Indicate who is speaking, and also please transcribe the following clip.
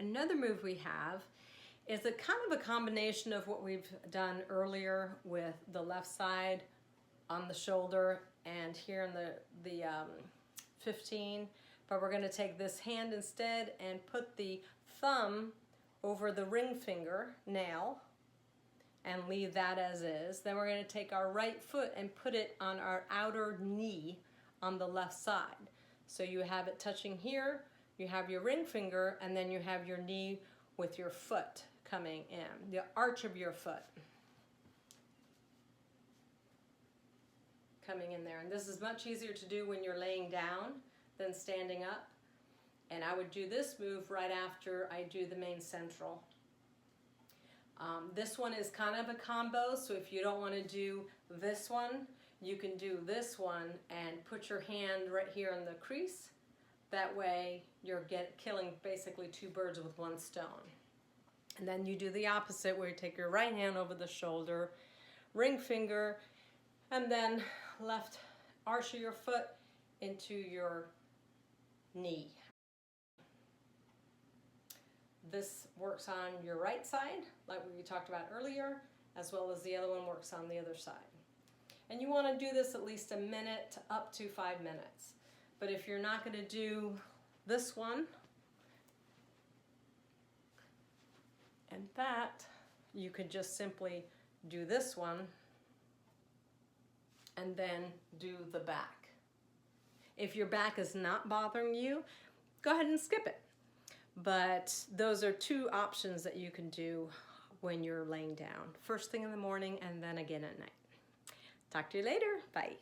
Speaker 1: Another move we have is a kind of a combination of what we've done earlier with the left side on the shoulder and here in the 15, but we're going to take this hand instead and put the thumb over the ring finger nail and leave that as is. Then we're going to take our right foot and put it on our outer knee on the left side. So you have it touching here, you have your ring finger, and then you have your knee with your foot coming in, the arch of your foot coming in there. And this is much easier to do when you're laying down than standing up. And I would do this move right after I do the main central. This one is kind of a combo, so if you don't want to do this one, you can do this one and put your hand right here in the crease. That way you're killing basically two birds with one stone. And then you do the opposite, where you take your right hand over the shoulder, ring finger, and then left arch of your foot into your knee. This works on your right side, like we talked about earlier, as well as the other one works on the other side. And you want to do this at least a minute to up to 5 minutes. But if you're not going to do this one and that, you could just simply do this one and then do the back. If your back is not bothering you, go ahead and skip it. But those are two options that you can do when you're laying down. First thing in the morning and then again at night. Talk to you later. Bye.